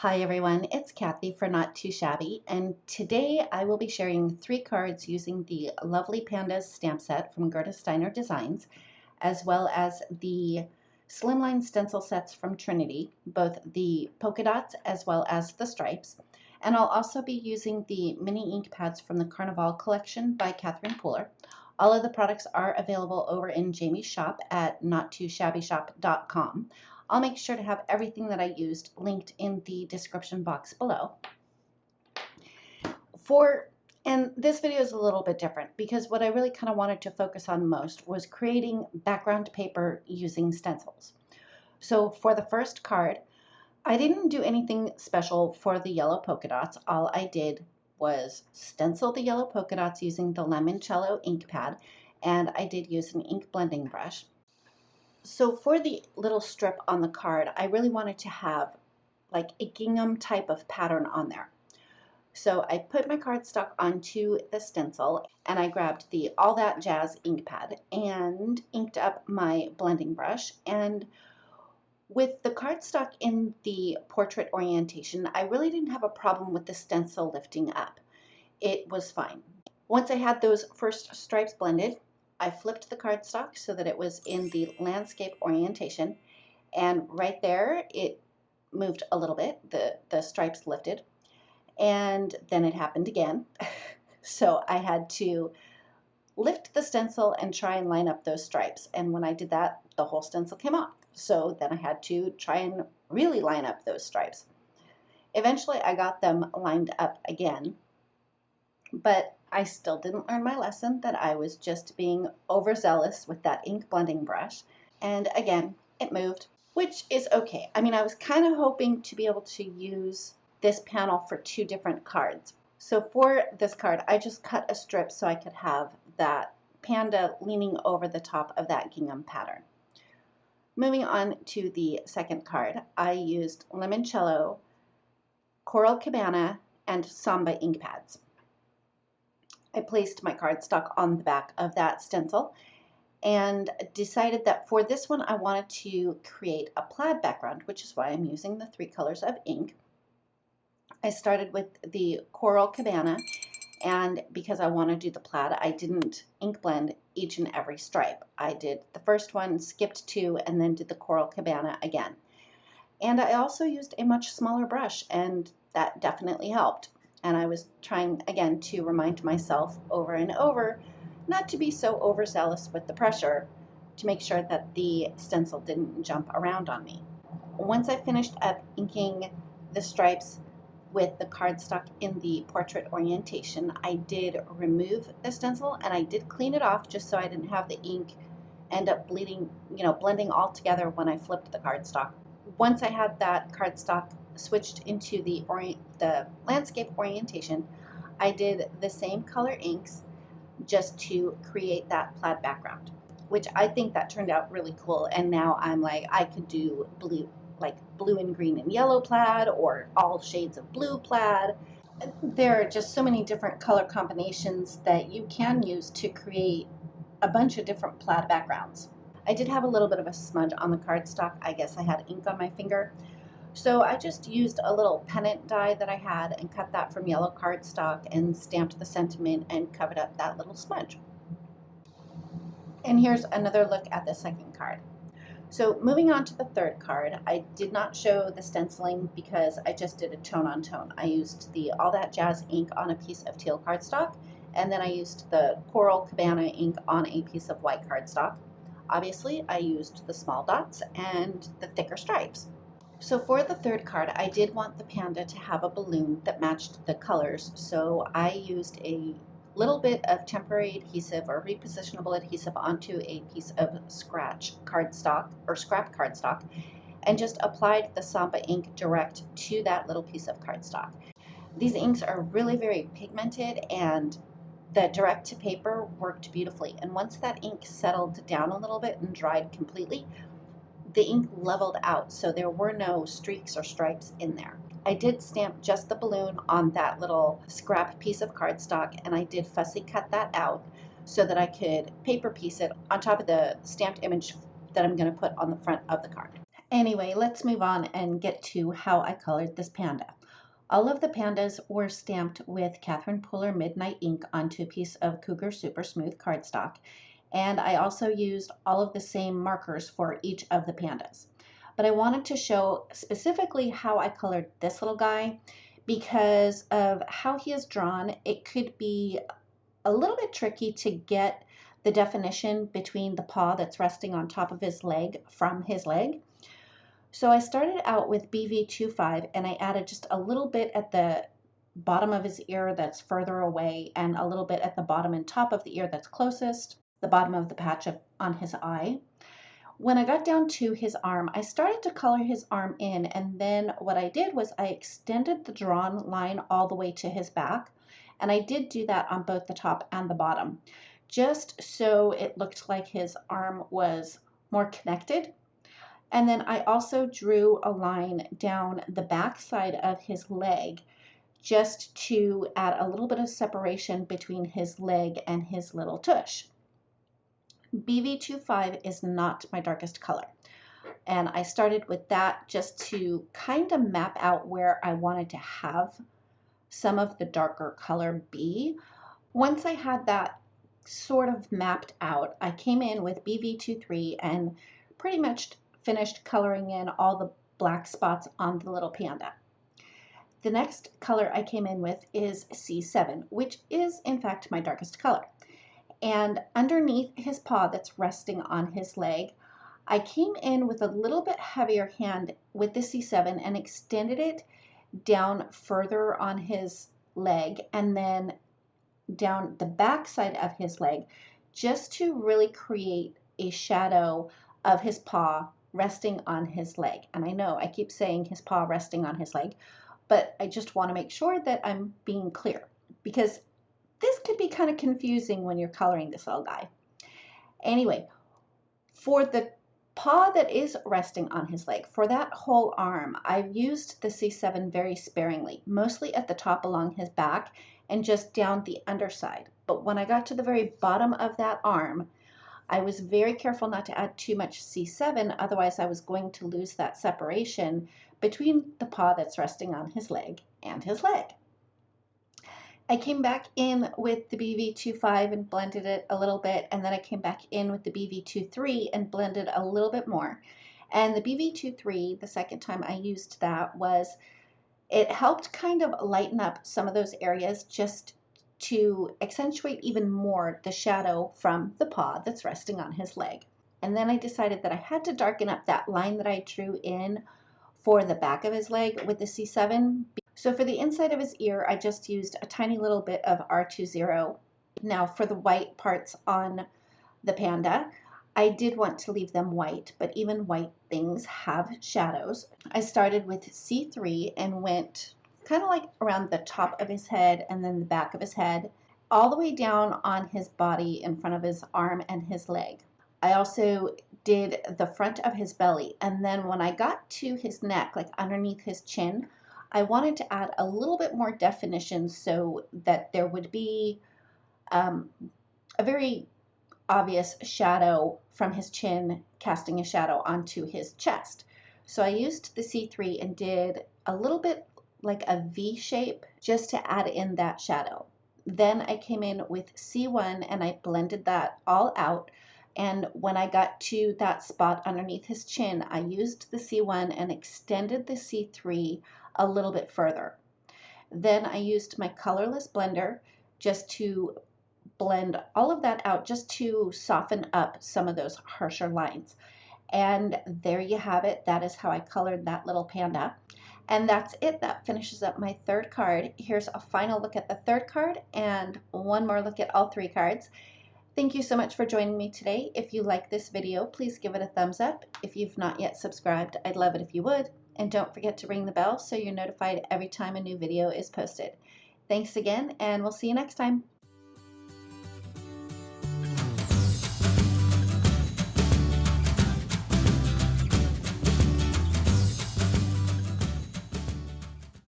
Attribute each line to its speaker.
Speaker 1: Hi everyone, it's Kathy for Not Too Shabby, and today I will be sharing 3 cards using the lovely Pandas stamp set from Gerda Steiner Designs, as well as the Slimline stencil sets from Trinity, both the polka dots as well as the stripes. And I'll also be using the mini ink pads from the Carnivale collection by Catherine Pooler. All of the products are available over in Jamie's shop at nottoshabbyshop.com. I'll make sure to have everything that I used linked in the description box below. And this video is a little bit different because what I really kind of wanted to focus on most was creating background paper using stencils. So for the first card, I didn't do anything special for the yellow polka dots. All I did was stencil the yellow polka dots using the limoncello ink pad, and I did use an ink blending brush. So for the little strip on the card, I really wanted to have like a gingham type of pattern on there. So I put my cardstock onto the stencil and I grabbed the All That Jazz ink pad and inked up my blending brush. And with the cardstock in the portrait orientation, I really didn't have a problem with the stencil lifting up. It was fine. Once I had those first stripes blended, I flipped the cardstock so that it was in the landscape orientation, and right there it moved a little bit, the stripes lifted, and then it happened again. So I had to lift the stencil and try and line up those stripes, and when I did that, the whole stencil came off. So then I had to try and really line up those stripes. Eventually I got them lined up again, but I still didn't learn my lesson that I was just being overzealous with that ink blending brush. And again, it moved, which is okay. I mean, I was kind of hoping to be able to use this panel for 2 different cards. So for this card, I just cut a strip so I could have that panda leaning over the top of that gingham pattern. Moving on to the second card, I used limoncello, Coral Cabana, and Samba ink pads. I placed my cardstock on the back of that stencil and decided that for this one I wanted to create a plaid background, which is why I'm using the 3 colors of ink. I started with the Coral Cabana, and because I want to do the plaid, I didn't ink blend each and every stripe. I did the first one, skipped 2, and then did the Coral Cabana again. And I also used a much smaller brush, and that definitely helped. And I was trying again to remind myself over and over not to be so overzealous with the pressure to make sure that the stencil didn't jump around on me. Once I finished up inking the stripes with the cardstock in the portrait orientation, I did remove the stencil and I did clean it off just so I didn't have the ink end up bleeding, blending all together when I flipped the cardstock. Once I had that cardstock switched into the landscape orientation, I did the same color inks just to create that plaid background, which I think that turned out really cool. And now I'm like, I could do blue, like blue and green and yellow plaid, or all shades of blue plaid. There are just so many different color combinations that you can use to create a bunch of different plaid backgrounds. I did have a little bit of a smudge on the cardstock. I guess I had ink on my finger. So I just used a little pennant die that I had and cut that from yellow cardstock and stamped the sentiment and covered up that little smudge. And here's another look at the second card. So moving on to the third card, I did not show the stenciling because I just did a tone on tone. I used the All That Jazz ink on a piece of teal cardstock, and then I used the Coral Cabana ink on a piece of white cardstock. Obviously, I used the small dots and the thicker stripes. So for the third card, I did want the panda to have a balloon that matched the colors, so I used a little bit of temporary adhesive or repositionable adhesive onto a piece of scratch cardstock or scrap cardstock and just applied the Samba ink direct to that little piece of cardstock. These inks are really very pigmented, and the direct to paper worked beautifully. And once that ink settled down a little bit and dried completely, the ink leveled out, so there were no streaks or stripes in there. I did stamp just the balloon on that little scrap piece of cardstock, and I did fussy cut that out so that I could paper piece it on top of the stamped image that I'm going to put on the front of the card. Anyway, let's move on and get to how I colored this panda. All of the pandas were stamped with Catherine Pooler Midnight ink onto a piece of Cougar Super Smooth cardstock, and I also used all of the same markers for each of the pandas. But I wanted to show specifically how I colored this little guy because of how he is drawn. It could be a little bit tricky to get the definition between the paw that's resting on top of his leg from his leg. So I started out with BV25 and I added just a little bit at the bottom of his ear that's further away and a little bit at the bottom and top of the ear that's closest, the bottom of the patch on his eye. When I got down to his arm, I started to color his arm in, and then what I did was I extended the drawn line all the way to his back, and I did do that on both the top and the bottom, just so it looked like his arm was more connected. And then I also drew a line down the back side of his leg just to add a little bit of separation between his leg and his little tush. BV25 is not my darkest color, and I started with that just to kind of map out where I wanted to have some of the darker color be. Once I had that sort of mapped out, I came in with BV23 and pretty much finished coloring in all the black spots on the little panda. The next color I came in with is C7, which is in fact my darkest color. And underneath his paw that's resting on his leg, I came in with a little bit heavier hand with the C7 and extended it down further on his leg and then down the back side of his leg, just to really create a shadow of his paw resting on his leg. And I know I keep saying his paw resting on his leg, but I just want to make sure that I'm being clear, because this could be kind of confusing when you're coloring this little guy. Anyway, for the paw that is resting on his leg, for that whole arm, I've used the C7 very sparingly, mostly at the top along his back and just down the underside. But when I got to the very bottom of that arm, I was very careful not to add too much C7, otherwise I was going to lose that separation between the paw that's resting on his leg and his leg. I came back in with the BV25 and blended it a little bit, and then I came back in with the BV23 and blended a little bit more. And the BV23, the second time I used that, it helped kind of lighten up some of those areas just to accentuate even more the shadow from the paw that's resting on his leg. And then I decided that I had to darken up that line that I drew in for the back of his leg with the C7. So for the inside of his ear, I just used a tiny little bit of R20. Now for the white parts on the panda, I did want to leave them white, but even white things have shadows. I started with C3 and went kind of like around the top of his head and then the back of his head, all the way down on his body in front of his arm and his leg. I also did the front of his belly, and then when I got to his neck, like underneath his chin, I wanted to add a little bit more definition so that there would be a very obvious shadow from his chin casting a shadow onto his chest. So I used the C3 and did a little bit like a V shape just to add in that shadow. Then I came in with C1 and I blended that all out. And when I got to that spot underneath his chin, I used the C1 and extended the C3 a little bit further. Then I used my colorless blender just to blend all of that out, just to soften up some of those harsher lines. And there you have it. That is how I colored that little panda. And that's it. That finishes up my third card. Here's a final look at the third card and one more look at all three cards. Thank you so much for joining me today. If you like this video, please give it a thumbs up. If you've not yet subscribed, I'd love it if you would. And don't forget to ring the bell so you're notified every time a new video is posted. Thanks again, and we'll see you next time.